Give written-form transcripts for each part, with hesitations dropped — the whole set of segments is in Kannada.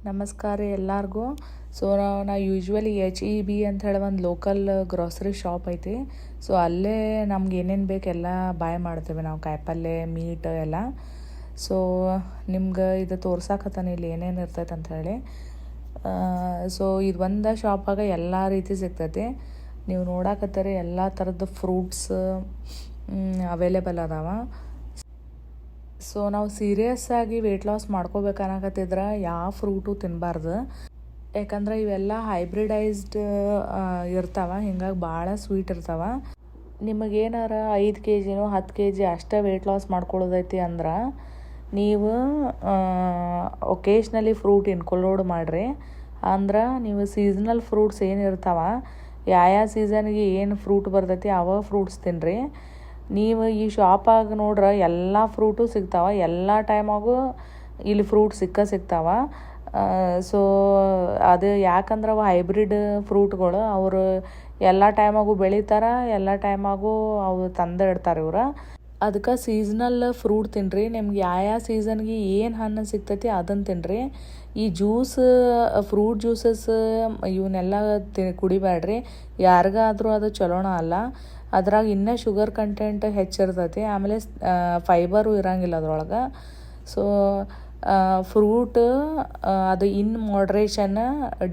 ನಮಸ್ಕಾರ ರೀ ಎಲ್ಲರಿಗೂ. ಸೊ ನಾ ಯೂಶ್ವಲಿ HEB ಅಂತ ಹೇಳಿ ಒಂದು ಲೋಕಲ್ ಗ್ರಾಸರಿ ಶಾಪ್ ಐತಿ. ಸೊ ಅಲ್ಲೇ ನಮ್ಗೆ ಏನೇನು ಬೇಕು ಎಲ್ಲ ಬಾಯ್ ಮಾಡ್ತೇವೆ ನಾವು, ಕಾಯಿಪಲ್ಲೆ ಮೀಟ್ ಎಲ್ಲ. ಸೊ ನಿಮ್ಗೆ ಇದು ತೋರ್ಸಾಕತ್ತಾನೆ ಇಲ್ಲಿ ಏನೇನು ಇರ್ತೈತೆ ಅಂಥೇಳಿ. ಸೊ ಇದು ಒಂದು ಶಾಪಾಗ ಎಲ್ಲ ರೀತಿ ಸಿಗ್ತೈತಿ. ನೀವು ನೋಡಾಕತ್ತಾರೆ ಎಲ್ಲ ಥರದ್ದು ಫ್ರೂಟ್ಸ್ ಅವೈಲೇಬಲ್ ಅದಾವ. ಸೊ ನಾವು ಸೀರಿಯಸ್ ಆಗಿ ವೆಯ್ಟ್ ಲಾಸ್ ಮಾಡ್ಕೋಬೇಕನ್ನಕತ್ತಿದ್ರೆ ಯಾವ ಫ್ರೂಟು ತಿನ್ನಬಾರ್ದು. ಯಾಕಂದ್ರೆ ಇವೆಲ್ಲ ಹೈಬ್ರಿಡೈಸ್ಡ್ ಇರ್ತಾವ, ಹಿಂಗಾಗಿ ಭಾಳ ಸ್ವೀಟ್ ಇರ್ತಾವ. ನಿಮಗೇನಾರ 5 kg 10 kg ಅಷ್ಟೇ ವೆಯ್ಟ್ ಲಾಸ್ ಮಾಡ್ಕೊಳ್ಳೋದೈತಿ ಅಂದ್ರೆ ನೀವು ಒಕೇಶ್ನಲಿ ಫ್ರೂಟ್ ಇನ್ಕ್ಲೂಡ್ ಮಾಡಿರಿ. ಅಂದ್ರೆ ನೀವು ಸೀಸನಲ್ ಫ್ರೂಟ್ಸ್ ಏನಿರ್ತಾವ, ಯಾವ ಸೀಸನ್ಗೆ ಏನು ಫ್ರೂಟ್ ಬರ್ತೈತಿ ಅವ ಫ್ರೂಟ್ಸ್ ತಿನ್ನಿರಿ. ನೀವು ಈ ಶಾಪಾಗ ನೋಡ್ರೆ ಎಲ್ಲ ಫ್ರೂಟು ಸಿಗ್ತಾವೆ, ಎಲ್ಲ ಟೈಮಾಗೂ ಇಲ್ಲಿ ಫ್ರೂಟ್ ಸಿಗ್ತಾವ. ಸೊ ಅದು ಯಾಕಂದ್ರೆ ಅವು ಹೈಬ್ರಿಡ್ ಫ್ರೂಟ್ಗಳು, ಅವರು ಎಲ್ಲ ಟೈಮಾಗೂ ಬೆಳಿತಾರೆ, ಎಲ್ಲ ಟೈಮಾಗೂ ಅವು ತಂದು ಇಡ್ತಾರೆ ಇವ್ರು. ಅದಕ್ಕೆ ಸೀಸ್ನಲ್ ಫ್ರೂಟ್ ತಿನ್ನಿರಿ. ನಿಮ್ಗೆ ಯಾವ ಸೀಸನ್ಗೆ ಏನು ಹಣ್ಣು ಸಿಗ್ತೈತಿ ಅದನ್ನು ತಿನ್ನಿರಿ. ಈ ಫ್ರೂಟ್ ಜ್ಯೂಸಸ್ ಇವನ್ನೆಲ್ಲ ಕುಡಿಬೇಡ್ರಿ. ಯಾರಿಗಾದರೂ ಅದು ಚಲೋಣ ಅಲ್ಲ. ಅದ್ರಾಗ ಇನ್ನೂ ಶುಗರ್ ಕಂಟೆಂಟ್ ಹೆಚ್ಚಿರ್ತೈತಿ, ಆಮೇಲೆ ಫೈಬರು ಇರೋಂಗಿಲ್ಲ ಅದ್ರೊಳಗೆ. ಸೊ ಫ್ರೂಟ್ ಅದು in moderation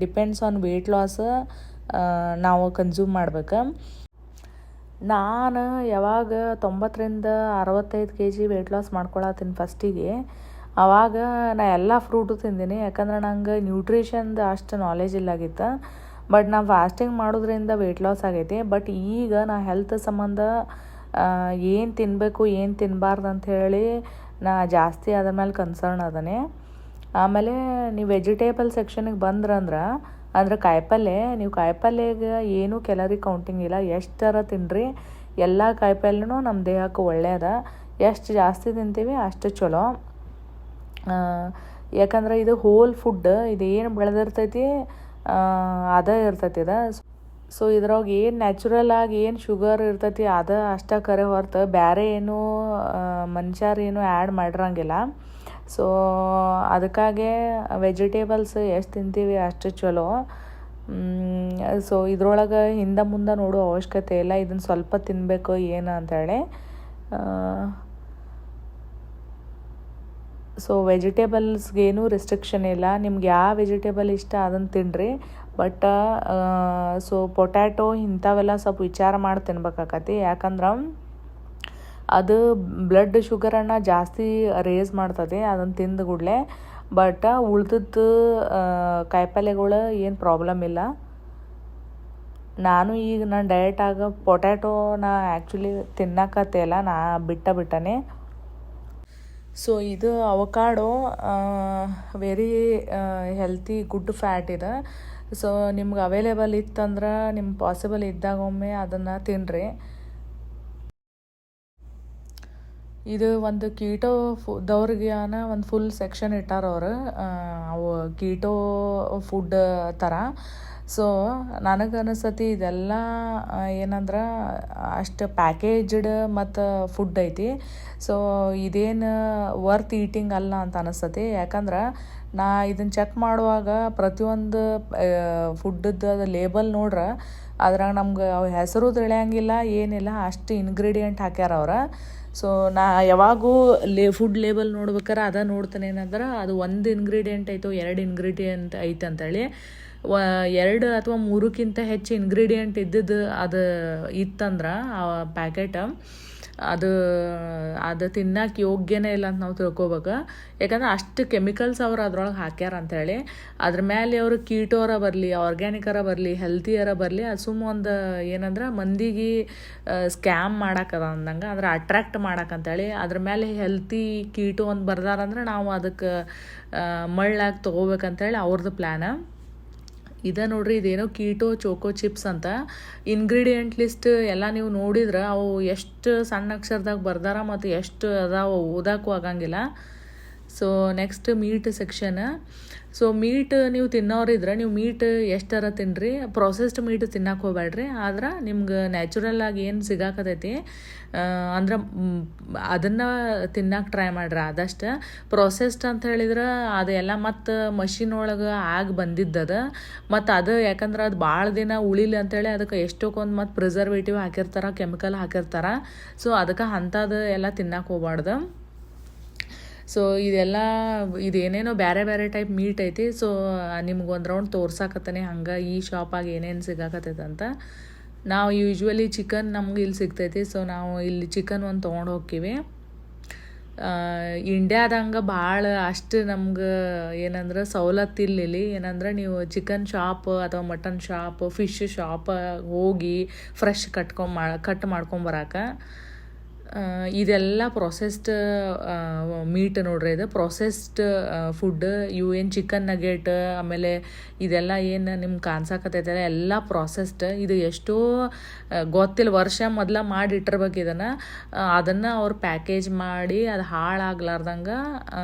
depends on weight loss ನಾವು ಕನ್ಸ್ಯೂಮ್ ಮಾಡ್ಬೇಕು. ನಾನು ಯಾವಾಗ 90ರಿಂದ 65 kg ವೆಯ್ಟ್ ಲಾಸ್ ಮಾಡ್ಕೊಳತ್ತೀನಿ ಫಸ್ಟಿಗೆ, ಆವಾಗ ನಾ ಎಲ್ಲ ಫ್ರೂಟು ತಿಂದೀನಿ. ಯಾಕಂದ್ರೆ ನಂಗೆ ನ್ಯೂಟ್ರಿಷನ್ದು ಅಷ್ಟು ನಾಲೆಜ್ ಇಲ್ಲಾಗಿತ್ತು. ಬಟ್ ನಾ ಫಾಸ್ಟಿಂಗ್ ಮಾಡೋದ್ರಿಂದ ವೆಯ್ಟ್ ಲಾಸ್ ಆಗೈತಿ. ಬಟ್ ಈಗ ನಾ ಹೆಲ್ತ್ ಸಂಬಂಧ ಏನು ತಿನ್ನಬೇಕು ಏನು ತಿನ್ನಬಾರ್ದು ಅಂಥೇಳಿ ನಾ ಜಾಸ್ತಿ ಅದ್ರ ಮೇಲೆ ಕನ್ಸರ್ನ್ ಅದನೇ. ಆಮೇಲೆ ನೀವು ವೆಜಿಟೇಬಲ್ ಸೆಕ್ಷನಿಗೆ ಅಂದ್ರೆ ಕಾಯಿಪಲ್ಲೆ, ನೀವು ಕಾಯಿಪಲ್ಲೆಗೆ ಏನೂ ಕ್ಯಾಲರಿ ಕೌಂಟಿಂಗ್ ಇಲ್ಲ. ಎಷ್ಟು ಥರ ತಿನ್ನಿರಿ, ಎಲ್ಲ ಕಾಯಿಪಲ್ಲೆನೂ ನಮ್ಮ ದೇಹಕ್ಕೆ ಒಳ್ಳೆಯದ. ಎಷ್ಟು ಜಾಸ್ತಿ ತಿಂತೀವಿ ಅಷ್ಟು ಚಲೋ. ಯಾಕಂದ್ರೆ ಇದು ಹೋಲ್ ಫುಡ್, ಇದು ಏನು ಬೆಳೆದಿರ್ತೈತಿ ಅದೇ ಇರ್ತೈತಿ ಇದು. ಸೊ ಇದ್ರಾಗ ಏನು ನ್ಯಾಚುರಲ್ ಆಗಿ ಏನು ಶುಗರ್ ಇರ್ತೈತಿ ಅದು ಅಷ್ಟೇ ಕರೆ ಹೊರತು ಬೇರೆ ಏನೂ ಮನುಷ್ಯರೇನು ಆ್ಯಡ್ ಮಾಡಿರಂಗಿಲ್ಲ. ಸೊ ಅದಕ್ಕಾಗೆ ವೆಜಿಟೇಬಲ್ಸ್ ಎಷ್ಟು ತಿಂತೀವಿ ಅಷ್ಟು ಚಲೋ. ಸೊ ಇದ್ರೊಳಗೆ ಹಿಂದೆ ಮುಂದೆ ನೋಡೋ ಅವಶ್ಯಕತೆ ಇಲ್ಲ, ಇದನ್ನು ಸ್ವಲ್ಪ ತಿನ್ನಬೇಕು ಏನು ಅಂಥೇಳಿ. ಸೊ ವೆಜಿಟೇಬಲ್ಸ್ಗೇನೂ ರೆಸ್ಟ್ರಿಕ್ಷನ್ ಇಲ್ಲ. ನಿಮ್ಗೆ ಯಾವ ವೆಜಿಟೇಬಲ್ ಇಷ್ಟ ಅದನ್ನು ತಿನ್ನಿರಿ. ಬಟ್ ಸೊ ಪೊಟ್ಯಾಟೊ ಇಂಥವೆಲ್ಲ ಸ್ವಲ್ಪ ವಿಚಾರ ಮಾಡಿ ತಿನ್ಬೇಕಾಕತಿ. ಯಾಕಂದ್ರೆ ಅದು ಬ್ಲಡ್ ಶುಗರನ್ನು ಜಾಸ್ತಿ ರೇಸ್ ಮಾಡ್ತದೆ ಅದನ್ನು ತಿಂದ ಕೂಡಲೇ. ಬಟ್ ಉಳ್ದದ್ದು ಕಾಯಿಪಲ್ಯಗಳು ಏನು ಪ್ರಾಬ್ಲಮ್ ಇಲ್ಲ. ನಾನು ಈಗ ನನ್ನ ಡಯಟಾಗ ಪೊಟ್ಯಾಟೋನ ಆ್ಯಕ್ಚುಲಿ ತಿನ್ನಕತ್ತಿಲ್ಲ, ನಾ ಬಿಟ್ಟನೆ. ಸೊ ಇದು avocado very healthy good fat ಇದೆ. ಸೊ ನಿಮ್ಗೆ ಅವೈಲೇಬಲ್ ಇತ್ತಂದ್ರೆ ನಿಮ್ಗೆ ಪಾಸಿಬಲ್ ಇದ್ದಾಗ ಒಮ್ಮೆ ಅದನ್ನು ತಿನ್ನಿರಿ. ಇದು ಒಂದು ಕೀಟೋ ದವ್ರಿಗೆನ ಒಂದು ಫುಲ್ ಸೆಕ್ಷನ್ ಇಟ್ಟಾರ ಅವರು, ಅವು ಕೀಟೋ ಫುಡ್ ಥರ. ಸೊ ನನಗನ್ನಿಸ್ತತಿ ಇದೆಲ್ಲ ಏನಂದ್ರೆ ಅಷ್ಟು ಪ್ಯಾಕೇಜ್ಡ್ ಮತ್ತು ಫುಡ್ ಐತಿ. ಸೊ ಇದೇನು ವರ್ತ್ ಈಟಿಂಗ್ ಅಲ್ಲ ಅಂತ ಅನಿಸ್ತತಿ. ಯಾಕಂದ್ರೆ ನಾ ಇದನ್ನು ಚೆಕ್ ಮಾಡುವಾಗ ಪ್ರತಿಯೊಂದು ಫುಡ್ಡದ್ದು ಅದು ಲೇಬಲ್ ನೋಡ್ರೆ ಅದ್ರಾಗ ನಮ್ಗೆ ಅವು ಹೆಸರು ತಿಳಿಯಂಗಿಲ್ಲ, ಏನಿಲ್ಲ, ಅಷ್ಟು ಇಂಗ್ರೀಡಿಯೆಂಟ್ ಹಾಕ್ಯಾರ ಅವ್ರು. ಸೊ ನಾ ಯಾವಾಗೂ ಫುಡ್ ಲೇಬಲ್ ನೋಡ್ಬೇಕಾರೆ ಅದ ನೋಡ್ತಾನೆ. ಏನಂದ್ರೆ ಅದು 1 ಇಂಗ್ರೀಡಿಯೆಂಟ್ ಐತೋ 2 ಇಂಗ್ರೀಡಿಯೆಂಟ್ ಐತೆ ಅಂತೇಳಿ, 2 ಅಥವಾ 3ಕ್ಕಿಂತ ಹೆಚ್ಚು ಇಂಗ್ರೀಡಿಯೆಂಟ್ ಇದ್ದದ್ದು ಅದು ಇತ್ತಂದ್ರೆ ಆ ಪ್ಯಾಕೆಟ್ ಅದು ತಿನ್ನಕ್ಕೆ ಯೋಗ್ಯನೇ ಇಲ್ಲ ಅಂತ ನಾವು ತಿಳ್ಕೊಬೇಕು. ಯಾಕಂದ್ರೆ ಅಷ್ಟು ಕೆಮಿಕಲ್ಸ್ ಅವ್ರು ಅದ್ರೊಳಗೆ ಹಾಕ್ಯಾರ ಅಂಥೇಳಿ. ಅದ್ರ ಮೇಲೆ ಅವರು ಕೀಟೋರ ಬರಲಿ, ಆರ್ಗ್ಯಾನಿಕರ ಬರಲಿ, ಹೆಲ್ತಿಯರ ಬರಲಿ, ಅದು ಸುಮ್ಮ ಒಂದು ಏನಂದ್ರೆ ಮಂದಿಗೆ ಸ್ಕ್ಯಾಮ್ ಮಾಡಕ್ಕದ ಅಂದಂಗೆ, ಅಂದ್ರೆ ಅಟ್ರಾಕ್ಟ್ ಮಾಡಕ್ಕಂತೇಳಿ ಅದ್ರ ಮೇಲೆ ಹೆಲ್ತಿ ಕೀಟೋ ಒಂದು ಬರ್ದಾರಂದ್ರೆ ನಾವು ಅದಕ್ಕೆ ಮಳ್ಳಾಗಿ ತೊಗೋಬೇಕಂತೇಳಿ ಅವ್ರದ್ದು ಪ್ಲ್ಯಾನ. ಇದೆ ನೋಡ್ರಿ, ಇದೇನೋ ಕೀಟೋ ಚೋಕೋ ಚಿಪ್ಸ್ ಅಂತ ಇಂಗ್ರೀಡಿಯೆಂಟ್ ಲಿಸ್ಟ್ ಎಲ್ಲ ನೀವು ನೋಡಿದ್ರೆ ಅವು ಎಷ್ಟು ಸಣ್ಣ ಅಕ್ಷರದಾಗ ಬರ್ದಾರ ಮತ್ತು ಎಷ್ಟು ಅದಾವ ಓದಕ್ಕೂ ಆಗಂಗಿಲ್ಲ. So next meet section. So meet ನೀವು ತಿನ್ನೋರಿದ್ರೆ ನೀವು ಮೀಟ್ ಎಷ್ಟರ ತಿನ್ನಿರಿ, ಪ್ರೊಸೆಸ್ಡ್ ಮೀಟ್ ತಿನ್ನಕ್ಕೆ ಹೋಗ್ಬೇಡ್ರಿ. ಆದ್ರೆ ನಿಮ್ಗೆ ನ್ಯಾಚುರಲ್ ಆಗಿ ಏನು ಸಿಗಾಕತೈತಿ ಅಂದ್ರೆ ಅದನ್ನು ತಿನ್ನಕ್ಕೆ ಟ್ರೈ ಮಾಡ್ರಿ ಆದಷ್ಟು. ಪ್ರೊಸೆಸ್ಡ್ ಅಂತ ಹೇಳಿದ್ರೆ ಅದೆಲ್ಲ ಮತ್ತು ಮಷಿನ್ ಒಳಗೆ ಆಗಿ ಬಂದಿದ್ದದ, ಮತ್ತು ಅದು ಯಾಕಂದ್ರೆ ಅದು ಭಾಳ ದಿನ ಉಳಿಲಿ ಅಂತೇಳಿ ಅದಕ್ಕೆ ಎಷ್ಟೊಂದು ಮತ್ತು ಪ್ರಿಸರ್ವೇಟಿವ್ ಹಾಕಿರ್ತಾರೆ, ಕೆಮಿಕಲ್ ಹಾಕಿರ್ತಾರೆ. ಸೊ ಅದಕ್ಕೆ ಅಂಥದ್ದು ಎಲ್ಲ ತಿನ್ನಕ್ಕೆ ಹೋಗ್ಬಾರ್ದು. ಸೊ ಇದೇನೇನೋ ಬೇರೆ ಬೇರೆ ಟೈಪ್ ಮೀಟ್ ಐತಿ. ಸೊ ನಿಮ್ಗೆ ಒಂದು ರೌಂಡ್ ತೋರ್ಸಾಕತ್ತಾನೆ ಹಂಗೆ ಈ ಶಾಪಾಗಿ ಏನೇನು ಸಿಗಾಕತ್ತೈತೆ ಅಂತ. ನಾವು ಯೂಶ್ವಲಿ ಚಿಕನ್ ನಮ್ಗೆ ಇಲ್ಲಿ ಸಿಗ್ತೈತಿ. ಸೊ ನಾವು ಇಲ್ಲಿ ಚಿಕನ್ ಒಂದು ತೊಗೊಂಡು ಹೋಗ್ತೀವಿ. ಇಂಡ್ಯಾದಂಗೆ ಭಾಳ ಅಷ್ಟು ನಮ್ಗೆ ಏನಂದ್ರೆ ಸವಲತ್ತು ಇಲ್ಲಿ. ಏನಂದ್ರೆ ನೀವು ಚಿಕನ್ ಶಾಪ್ ಅಥವಾ ಮಟನ್ ಶಾಪ್, ಫಿಶ್ ಶಾಪ್ ಹೋಗಿ ಫ್ರೆಶ್ ಕಟ್ ಮಾಡ್ಕೊಂಬರಾಕ. ಇದೆಲ್ಲ ಪ್ರೊಸೆಸ್ಡ್ ಮೀಟ್ ನೋಡ್ರಿ. ಇದು ಪ್ರೊಸೆಸ್ಡ್ ಫುಡ್. ಇವು ಏನು ಚಿಕನ್ ನಗೆಟ್ ಆಮೇಲೆ ಇದೆಲ್ಲ ಏನು ನಿಮ್ಗೆ ಕಾಣಿಸಾಕತ್ತೈತಲ್ಲ ಎಲ್ಲ ಪ್ರೊಸೆಸ್ಡ್. ಇದು ಎಷ್ಟೋ ಗೊತ್ತಿಲ್ಲ, ವರ್ಷ ಮೊದಲ ಮಾಡಿ ಇಟ್ಟಿರ್ಬೇಕು ಇದನ್ನು. ಅದನ್ನು ಅವ್ರು ಪ್ಯಾಕೇಜ್ ಮಾಡಿ ಅದು ಹಾಳಾಗ್ಲಾರ್ದಂಗೆ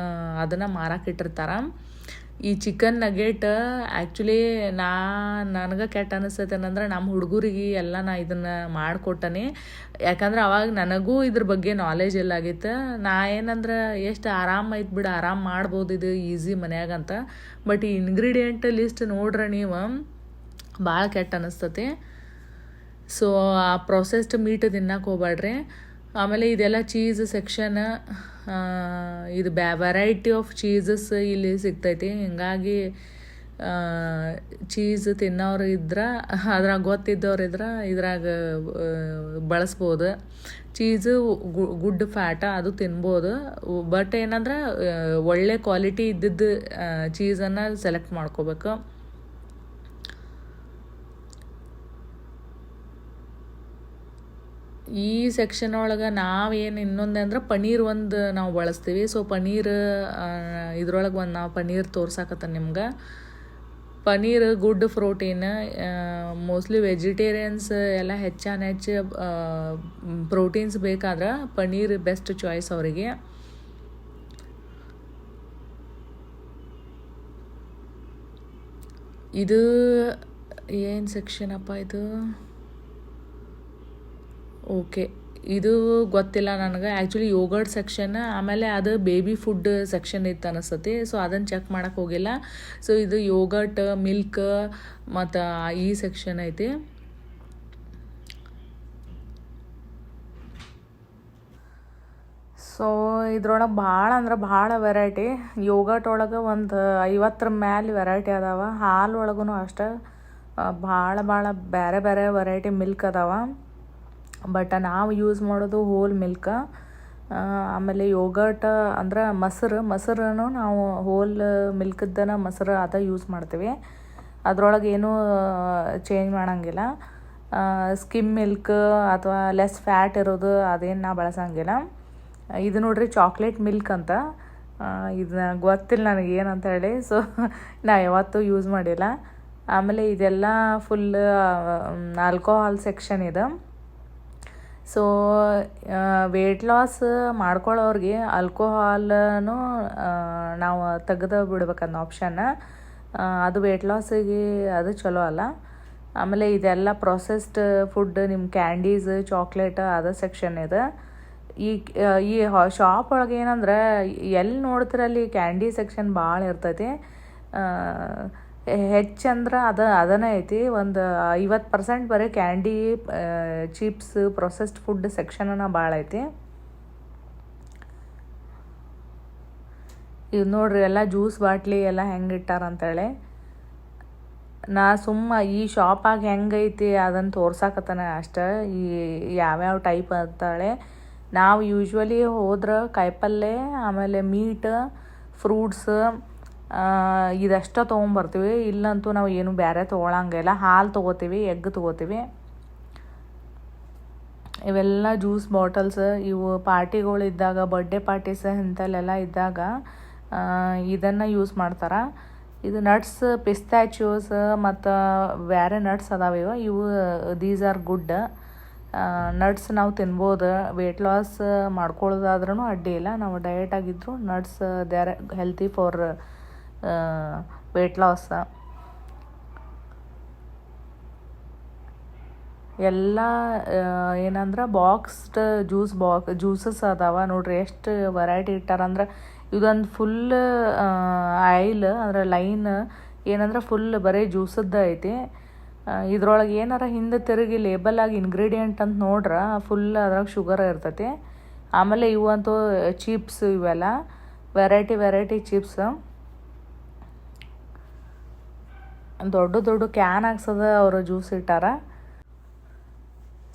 ಅದನ್ನು ಮಾರಕ್ಕೆ ಇಟ್ಟಿರ್ತಾರೆ. ಈ ಚಿಕನ್ ನಗೆಟ್ ಆ್ಯಕ್ಚುಲಿ ನನಗೆ ಕೆಟ್ಟ ಅನಿಸ್ತೈತೆ ಏನಂದ್ರೆ ನಮ್ಮ ಹುಡುಗರಿಗೆ ಎಲ್ಲ ನಾ ಇದನ್ನು ಮಾಡಿಕೊಟ್ಟನೆ. ಯಾಕಂದ್ರೆ ಅವಾಗ ನನಗೂ ಇದ್ರ ಬಗ್ಗೆ ನಾಲೆಜ್ ಇಲ್ಲಾಗಿತ್ತು. ನಾ ಏನಂದ್ರೆ ಎಷ್ಟು ಆರಾಮೈತೆ ಬಿಡು, ಆರಾಮ್ ಮಾಡ್ಬೋದು ಇದು ಈಸಿ ಮನ್ಯಾಗಂತ. ಬಟ್ ಈ ಇಂಗ್ರೀಡಿಯೆಂಟ್ ಲಿಸ್ಟ್ ನೋಡ್ರೆ ನೀವು ಭಾಳ ಕೆಟ್ಟ ಅನಿಸ್ತತಿ. ಸೊ ಆ ಪ್ರೊಸೆಸ್ಡ್ ಮೀಟ್ ತಿನ್ನಕ್ಕೆ ಹೋಗ್ಬೇಡ್ರಿ. ಆಮೇಲೆ ಇದೆಲ್ಲ ಚೀಸ್ ಸೆಕ್ಷನ್. ಇದು ವೆರೈಟಿ ಆಫ್ ಚೀಸಸ್ ಇಲ್ಲಿ ಸಿಗ್ತೈತಿ. ಹಿಂಗಾಗಿ ಚೀಸ್ ತಿನ್ನೋರು ಇದ್ರೆ, ಅದ್ರಾಗ ಗೊತ್ತಿದ್ದವ್ರು ಇದ್ರೆ ಇದ್ರಾಗ ಬಳಸ್ಬೋದು. ಚೀಸು ಗುಡ್ ಫ್ಯಾಟ, ಅದು ತಿನ್ಬೋದು. ಬಟ್ ಏನಂದ್ರೆ ಒಳ್ಳೆ ಕ್ವಾಲಿಟಿ ಇದ್ದಿದ್ದು ಚೀಸನ್ನು ಸೆಲೆಕ್ಟ್ ಮಾಡ್ಕೋಬೇಕು. ಈ ಸೆಕ್ಷನ್ ಒಳಗೆ ನಾವೇನು ಇನ್ನೊಂದು ಅಂದ್ರೆ ಪನ್ನೀರ್ ಒಂದು ನಾವು ಬಳಸ್ತೀವಿ. ಸೊ ಪನ್ನೀರ್ ಇದ್ರೊಳಗೆ ಒಂದು ನಾವು ಪನ್ನೀರ್ ತೋರ್ಸಾಕತ್ತ ನಿಮ್ಗೆ. Paneer good protein. Mostly vegetarians ಎಲ್ಲ ಹೆಚ್ಚು ಪ್ರೋಟೀನ್ಸ್ ಬೇಕಾದ್ರೆ ಪನ್ನೀರ್ ಬೆಸ್ಟ್ ಚಾಯ್ಸ್ ಅವರಿಗೆ. ಇದು ಏನು ಸೆಕ್ಷನ್ ಅಪ್ಪ ಇದು? ಓಕೆ, ಇದು ಗೊತ್ತಿಲ್ಲ ನನಗೆ. ಆ್ಯಕ್ಚುಲಿ ಯೋಗರ್ಟ್ ಸೆಕ್ಷನ್, ಆಮೇಲೆ ಅದು ಬೇಬಿ ಫುಡ್ ಸೆಕ್ಷನ್ ಇತ್ತು ಅನಿಸ್ತತಿ. ಸೊ ಅದನ್ನು ಚೆಕ್ ಮಾಡೋಕ್ಕೆ ಹೋಗಿಲ್ಲ. ಸೊ ಇದು ಯೋಗರ್ಟ್, ಮಿಲ್ಕ್ ಮತ್ತು ಈ ಸೆಕ್ಷನ್ ಐತಿ. ಸೊ ಇದ್ರೊಳಗೆ ಭಾಳ ಅಂದ್ರೆ ಭಾಳ ವೆರೈಟಿ. ಯೋಗರ್ಟ್ ಒಳಗೆ ಒಂದು 50 ಮೇಲೆ ವೆರೈಟಿ ಅದಾವ. ಹಾಲು ಒಳಗೂ ಅಷ್ಟೇ ಭಾಳ ಬೇರೆ ಬೇರೆ ವೆರೈಟಿ ಮಿಲ್ಕ್ ಅದಾವ. ಬಟ್ ನಾವು ಯೂಸ್ ಮಾಡೋದು ಹೋಲ್ ಮಿಲ್ಕ್. ಆಮೇಲೆ ಯೋಗರ್ಟ್ ಅಂದ್ರೆ ಮೊಸರನ್ನು ನಾವು ಹೋಲ್ ಮಿಲ್ಕದ್ದನ್ನು ಮೊಸರು ಅದ ಯೂಸ್ ಮಾಡ್ತೀವಿ. ಅದ್ರೊಳಗೆ ಏನೂ ಚೇಂಜ್ ಮಾಡೋಂಗಿಲ್ಲ. ಸ್ಕಿಮ್ ಮಿಲ್ಕ್ ಅಥವಾ ಲೆಸ್ ಫ್ಯಾಟ್ ಇರೋದು ಅದೇನು ನಾ ಬಳಸೋಂಗಿಲ್ಲ. ಇದು ನೋಡ್ರಿ ಚಾಕ್ಲೇಟ್ ಮಿಲ್ಕ್ ಅಂತ. ಇದನ್ನ ಗೊತ್ತಿಲ್ಲ ನನಗೆ ಏನಂತ ಹೇಳಿ. ಸೊ ನಾ ಯಾವತ್ತೂ ಯೂಸ್ ಮಾಡಿಲ್ಲ. ಆಮೇಲೆ ಇದೆಲ್ಲ ಫುಲ್ ಆಲ್ಕೋಹಾಲ್ ಸೆಕ್ಷನ್ ಇದೆ. ಸೊ ವೆಯ್ಟ್ ಲಾಸ್ ಮಾಡ್ಕೊಳ್ಳೋರಿಗೆ ಆಲ್ಕೋಹಾಲನ್ನು ನಾವು ತೆಗೆದು ಬಿಡ್ಬೇಕನ್ನೋ ಆಪ್ಷನ್ನ. ಅದು ವೆಯ್ಟ್ ಲಾಸಿಗೆ ಅದು ಚಲೋ ಅಲ್ಲ. ಆಮೇಲೆ ಇದೆಲ್ಲ ಪ್ರೊಸೆಸ್ಡ್ ಫುಡ್, ನಿಮ್ಮ ಕ್ಯಾಂಡೀಸ್, ಚಾಕ್ಲೇಟ್ ಅದು ಸೆಕ್ಷನ್ ಇದೆ. ಈ ಶಾಪ್ ಒಳಗೆ ಏನಂದ್ರೆ ಎಲ್ಲಿ ನೋಡ್ತಿರಲ್ಲಿ ಕ್ಯಾಂಡಿ ಸೆಕ್ಷನ್ ಭಾಳ ಇರ್ತೈತಿ. ಹೆಚ್ಚಂದ್ರೆ ಅದನ್ನೇ ಐತಿ. ಒಂದು 50% ಬರೀ ಕ್ಯಾಂಡಿ, ಚಿಪ್ಸ್, ಪ್ರೊಸೆಸ್ಡ್ ಫುಡ್ ಸೆಕ್ಷನ್ನ ಭಾಳ ಐತಿ. ಇದು ನೋಡ್ರಿ ಎಲ್ಲ ಜ್ಯೂಸ್ ಬಾಟ್ಲಿ ಎಲ್ಲ ಹೆಂಗೆ ಇಟ್ಟಾರಂತೇಳಿ. ನಾ ಈ ಶಾಪಾಗಿ ಹೆಂಗೈತಿ ಅದನ್ನು ತೋರ್ಸಾಕತ್ತಾನೆ ಅಷ್ಟೇ. ಈ ಯಾವ್ಯಾವ ಟೈಪ್ ಅಂತಾಳೆ. ನಾವು ಯೂಶ್ವಲಿ ಹೋದ್ರೆ ಕಾಯಿಪಲ್ಲೆ, ಆಮೇಲೆ ಮೀಟ್, ಫ್ರೂಟ್ಸ್ ಇದಷ್ಟ ತೊಗೊಂಬರ್ತೀವಿ. ಇಲ್ಲಂತೂ ನಾವು ಏನು ಬೇರೆ ತೊಗೊಳಂಗಿಲ್ಲ. ಹಾಲು ತೊಗೋತೀವಿ, ಎಗ್ ತೊಗೋತೀವಿ. ಇವೆಲ್ಲ ಜ್ಯೂಸ್ ಬಾಟಲ್ಸ್. ಇವು ಪಾರ್ಟಿಗಳಿದ್ದಾಗ, ಬರ್ಡೇ ಪಾರ್ಟೀಸ್ ಇಂಥಲ್ಲೆಲ್ಲ ಇದ್ದಾಗ ಇದನ್ನು ಯೂಸ್ ಮಾಡ್ತಾರೆ. ಇದು ನಟ್ಸ್, ಪಿಸ್ತಾಚ್ಯೂಸ್ ಮತ್ತು ಬೇರೆ ನಟ್ಸ್ ಅದಾವೆ. ಇವು ದೀಸ್ ಆರ್ ಗುಡ್. ನಟ್ಸ್ ನಾವು ತಿನ್ಬೋದು. ವೆಯ್ಟ್ ಲಾಸ್ ಮಾಡ್ಕೊಳ್ಳೋದಾದ್ರೂ ಅಡ್ಡಿ ಇಲ್ಲ. ನಾವು ಡಯಟ್ ಆಗಿದ್ದರೂ nuts they are healthy for weight loss. ಎಲ್ಲ ಏನಂದ್ರೆ ಬಾಕ್ಸ್ಡ್ ಜ್ಯೂಸಸ್ ಅದಾವ ನೋಡ್ರಿ. ಎಷ್ಟು ವೆರೈಟಿ ಇಟ್ಟಾರಂದ್ರೆ ಇದೊಂದು ಫುಲ್ ಆಯಿಲ್ ಅಂದ್ರೆ ಲೈನ್ ಏನಂದ್ರೆ ಫುಲ್ ಬರೀ ಜ್ಯೂಸದ್ದು ಐತಿ. ಇದ್ರೊಳಗೆ ಏನಾರ ಹಿಂದೆ ತಿರುಗಿ ಲೇಬಲಾಗಿ ಇಂಗ್ರೀಡಿಯೆಂಟ್ ಅಂತ ನೋಡ್ರೆ ಫುಲ್ ಅದ್ರಾಗ ಶುಗರ್ ಇರ್ತೈತಿ. ಆಮೇಲೆ ಇವಂತೂ ಚಿಪ್ಸ್, ಇವೆಲ್ಲ ವೆರೈಟಿ ಚಿಪ್ಸ್ ದೊಡ್ಡ ದೊಡ್ಡ ಕ್ಯಾನ್ ಹಾಕ್ಸದ ಅವರು ಜ್ಯೂಸ್ ಇಟ್ಟಾರ.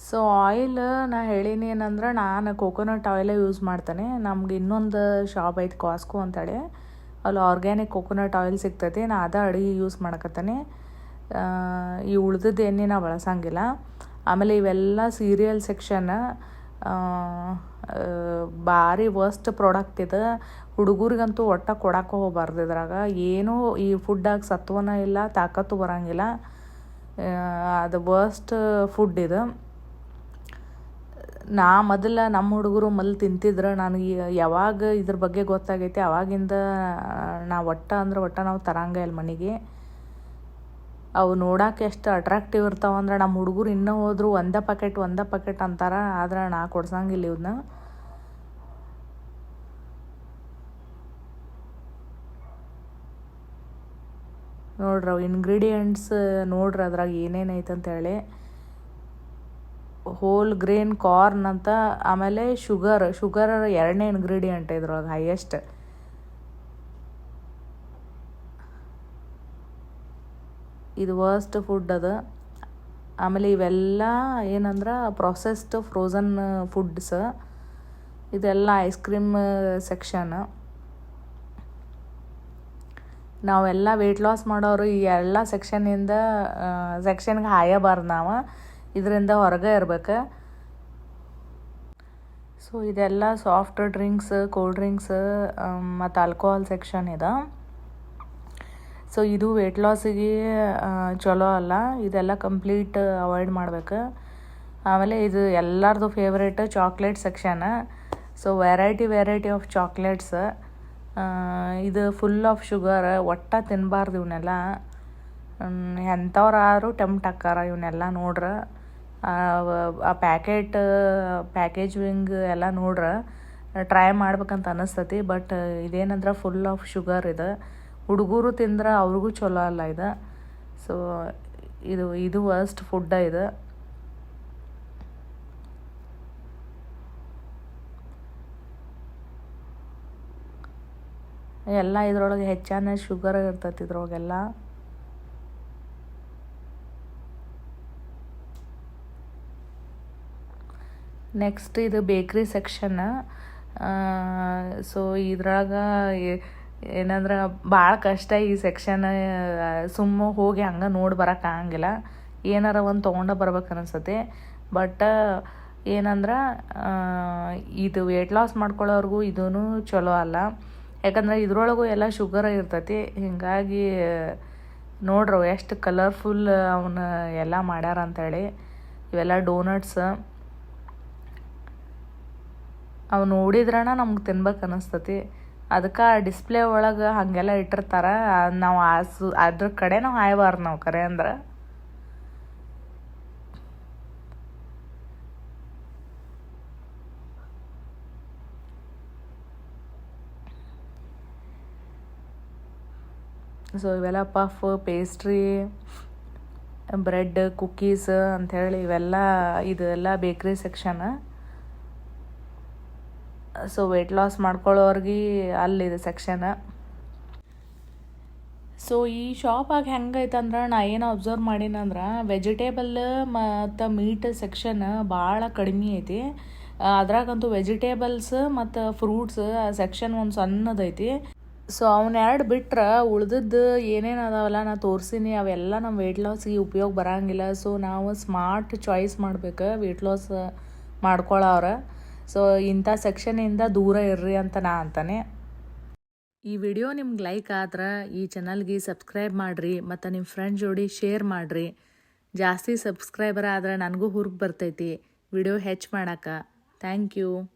ಸೊ ಆಯಿಲ್ ನಾ ಹೇಳೀನಿ ಏನಂದ್ರೆ ನಾನು ಕೋಕೋನಟ್ ಆಯಿಲೇ ಯೂಸ್ ಮಾಡ್ತೇನೆ. ನಮ್ಗೆ ಇನ್ನೊಂದು ಶಾಪ್ ಐತಿ ಕಾಸ್ಕೋ ಅಂತೇಳಿ, ಅಲ್ಲಿ ಆರ್ಗ್ಯಾನಿಕ್ ಕೋಕೋನಟ್ ಆಯಿಲ್ ಸಿಗ್ತೈತಿ. ನಾ ಅದ ಅಡುಗೆ ಯೂಸ್ ಮಾಡಕತ್ತೇನೆ. ಈ ಉಳ್ದದ್ದು ಎಣ್ಣೆ ನಾ ಬಳಸಂಗಿಲ್ಲ. ಆಮೇಲೆ ಇವೆಲ್ಲ ಸೀರಿಯಲ್ ಸೆಕ್ಷನ್ ಭಾರಿ ವರ್ಸ್ಟ್ ಪ್ರಾಡಕ್ಟ್ ಇದು. ಹುಡುಗರಿಗಂತೂ ಒಟ್ಟು ಕೊಡಕ್ಕೆ ಹೋಗಬಾರ್ದು. ಇದ್ರಾಗ ಏನೂ ಈ ಫುಡ್ಡಾಗ ಸತ್ವನ ಇಲ್ಲ, ತಾಕತ್ತು ಬರೋಂಗಿಲ್ಲ. ಅದು ವರ್ಸ್ಟ್ ಫುಡ್ ಇದು. ಮೊದಲು ನಮ್ಮ ಹುಡುಗರು ತಿಂತಿದ್ರೆ ನನಗೆ ಯಾವಾಗ ಇದ್ರ ಬಗ್ಗೆ ಗೊತ್ತಾಗೈತಿ ಅವಾಗಿಂದ ಒಟ್ಟು ನಾವು ತರಂಗ ಇಲ್ಲ ಮನೆಗೆ. ಅವು ನೋಡೋಕೆ ಎಷ್ಟು ಅಟ್ರಾಕ್ಟಿವ್ ಇರ್ತಾವಂದ್ರೆ ನಮ್ಮ ಹುಡುಗರು ಇನ್ನೂ ಹೋದ್ರು ಒಂದೇ ಪ್ಯಾಕೆಟ್ ಅಂತಾರೆ. ಆದ್ರೆ ನಾ ಕೊಡ್ಸಂಗಿಲ್ಲ ಇವನ್ನ. ನೋಡ್ರಿ ಅವು ಇಂಗ್ರೀಡಿಯೆಂಟ್ಸ್ ನೋಡ್ರಿ ಅದ್ರಾಗ ಏನೇನೈತೆ ಅಂತೇಳಿ. ಹೋಲ್ ಗ್ರೇನ್ ಕಾರ್ನ್ ಅಂತ, ಆಮೇಲೆ ಶುಗರ್ 2ನೇ ಇಂಗ್ರೀಡಿಯೆಂಟ್ ಇದ್ರೊಳಗೆ ಹೈಯೆಸ್ಟ್. ಇದು ವರ್ಸ್ಟ್ ಫುಡ್ ಅದು. ಆಮೇಲೆ ಇವೆಲ್ಲ ಏನಂದ್ರೆ ಪ್ರೊಸೆಸ್ಡ್ ಫ್ರೋಝನ್ ಫುಡ್ಸ್. ಇದೆಲ್ಲ ಐಸ್ ಕ್ರೀಮ್ ಸೆಕ್ಷನ್. ನಾವೆಲ್ಲ ವೆಯ್ಟ್ ಲಾಸ್ ಮಾಡೋರು ಈ ಎಲ್ಲ ಸೆಕ್ಷನ್ಗೆ ಹಾಯಬಾರ್ದು. ನಾವು ಇದರಿಂದ ಹೊರಗೆ ಇರ್ಬೇಕು. ಸೊ ಇದೆಲ್ಲ ಸಾಫ್ಟ್ ಡ್ರಿಂಕ್ಸ್, ಕೋಲ್ಡ್ ಡ್ರಿಂಕ್ಸ್ ಮತ್ತು ಆಲ್ಕೋಹಾಲ್ ಸೆಕ್ಷನ್ ಇದೆ. ಸೊ ಇದು ವೆಯ್ಟ್ ಲಾಸಿಗೆ ಚಲೋ ಅಲ್ಲ. ಇದೆಲ್ಲ ಕಂಪ್ಲೀಟ್ ಅವಾಯ್ಡ್ ಮಾಡ್ಬೇಕು. ಆಮೇಲೆ ಇದು ಎಲ್ಲರದು favourite chocolate section. So variety of chocolates. ಇದು ಫುಲ್ ಆಫ್ ಶುಗರ್. ಒಟ್ಟು ತಿನ್ನಬಾರ್ದು ಇವನ್ನೆಲ್ಲ. ಎಂಥವ್ರಾದ್ರು ಟೆಂಪ್ಟ್ ಆಕ್ಕಾರ ಇವನ್ನೆಲ್ಲ ನೋಡ್ರೆ. ಆ ಪ್ಯಾಕೇಜಿಂಗ್ ಎಲ್ಲ ನೋಡ್ರೆ ಟ್ರೈ ಮಾಡ್ಬೇಕಂತ ಅನ್ನಿಸ್ತತಿ. ಬಟ್ ಇದೇನಂದ್ರೆ ಫುಲ್ ಆಫ್ ಶುಗರ್ ಇದೆ. ಹುಡುಗರು ತಿಂದ್ರೆ ಅವ್ರಿಗೂ ಚಲೋ ಅಲ್ಲ ಇದು. ಸೊ ಇದು ವರ್ಸ್ಟ್ ಫುಡ್ಡ ಇದು. ಎಲ್ಲ ಇದ್ರೊಳಗೆ ಹೆಚ್ಚಾನ ಶುಗರ್ ಇರ್ತೈತಿ ಇದ್ರೊಳಗೆಲ್ಲ. ನೆಕ್ಸ್ಟ್ ಇದು ಬೇಕ್ರಿ ಸೆಕ್ಷನ್. ಸೊ ಇದ್ರಾಗ ಏನಂದ್ರೆ ಭಾಳ ಕಷ್ಟ ಈ ಸೆಕ್ಷನ್. ಹೋಗಿ ಹಂಗೆ ನೋಡಿ ಬರೋಕ್ಕಾಗಂಗಿಲ್ಲ. ಏನಾರ ಒಂದು ತೊಗೊಂಡು ಬರ್ಬೇಕು ಅನಿಸ್ತತಿ. ಬಟ್ ಏನಂದ್ರೆ ಇದು ವೆಯ್ಟ್ ಲಾಸ್ ಮಾಡ್ಕೊಳ್ಳೋರ್ಗೂ ಇದೂ ಚಲೋ ಅಲ್ಲ. ಯಾಕಂದ್ರೆ ಇದ್ರೊಳಗೂ ಎಲ್ಲ ಶುಗರ್ ಇರ್ತೈತಿ. ಹೀಗಾಗಿ ನೋಡ್ರಿ ಎಷ್ಟು ಕಲರ್ಫುಲ್ ಅವನ್ನ ಎಲ್ಲ ಮಾಡ್ಯಾರ ಅಂಥೇಳಿ. ಇವೆಲ್ಲ ಡೋನಟ್ಸ್. ಅವು ನೋಡಿದ್ರಣ ನಮ್ಗೆ ತಿನ್ಬೇಕು ಅನಿಸ್ತತಿ. ಅದಕ್ಕೆ ಡಿಸ್ಪ್ಲೇ ಒಳಗೆ ಹಾಗೆಲ್ಲ ಇಟ್ಟಿರ್ತಾರೆ. ನಾವು ಅದ್ರ ಕಡೆ ನಾವು ಹಾಯಬಾರ್ದು ನಾವು ಕರೆ ಅಂದ್ರೆ. ಸೊ ಇವೆಲ್ಲ ಪಫ್, ಪೇಸ್ಟ್ರಿ, ಬ್ರೆಡ್, ಕುಕ್ಕೀಸ್ ಅಂಥೇಳಿ ಇದೆಲ್ಲ ಬೇಕ್ರಿ ಸೆಕ್ಷನ್. ಸೊ ವೆಯ್ಟ್ ಲಾಸ್ ಮಾಡ್ಕೊಳ್ಳೋರ್ಗೆ ಅಲ್ಲಿದೆ ಸೆಕ್ಷನ್. ಸೊ ಈ ಶಾಪಾಗಿ ಹೆಂಗೈತೆ ಅಂದ್ರೆ ನಾ ಏನು ಅಬ್ಸರ್ವ್ ಮಾಡೀನಂದ್ರೆ ವೆಜಿಟೇಬಲ್ ಮತ್ತು ಮೀಟ್ ಸೆಕ್ಷನ್ ಭಾಳ ಕಡಿಮೆ ಐತಿ. ಅದ್ರಾಗಂತೂ ವೆಜಿಟೇಬಲ್ಸ್ ಮತ್ತು ಫ್ರೂಟ್ಸ್ ಸೆಕ್ಷನ್ ಒಂದು ಸಣ್ಣದೈತಿ. ಸೊ ಅವನ್ನೆರಡು ಬಿಟ್ರೆ ಉಳ್ದದ್ದು ಏನೇನು ಅದಾವಲ್ಲ ನಾ ತೋರಿಸೀನಿ, ಅವೆಲ್ಲ ನಮ್ಮ ವೆಯ್ಟ್ ಲಾಸ್ಗೆ ಉಪಯೋಗ ಬರೋಂಗಿಲ್ಲ. ಸೊ ನಾವು ಸ್ಮಾರ್ಟ್ ಚಾಯ್ಸ್ ಮಾಡ್ಬೇಕು ವೆಯ್ಟ್ ಲಾಸ್ ಮಾಡ್ಕೊಳ್ಳೋರು. ಸೊ ಇಂಥ ಸೆಕ್ಷನಿಂದ ದೂರ ಇರ್ರಿ ಅಂತ ನಾ ಅಂತಾನೆ. ಈ ವಿಡಿಯೋ ನಿಮ್ಗೆ ಲೈಕ್ ಆದ್ರೆ ಈ ಚಾನಲ್ಗೆ ಸಬ್ಸ್ಕ್ರೈಬ್ ಮಾಡಿರಿ ಮತ್ತು ನಿಮ್ಮ ಫ್ರೆಂಡ್ ಜೋಡಿ ಶೇರ್ ಮಾಡಿರಿ. ಜಾಸ್ತಿ ಸಬ್ಸ್ಕ್ರೈಬರ್ ಆದ್ರೆ ನನಗೂ ಹುರ್ಗ್ ಬರ್ತೈತಿ. ವಿಡಿಯೋ ಹೆಚ್ಚು ಮಾಡಕ್ಕೆ. Thank you.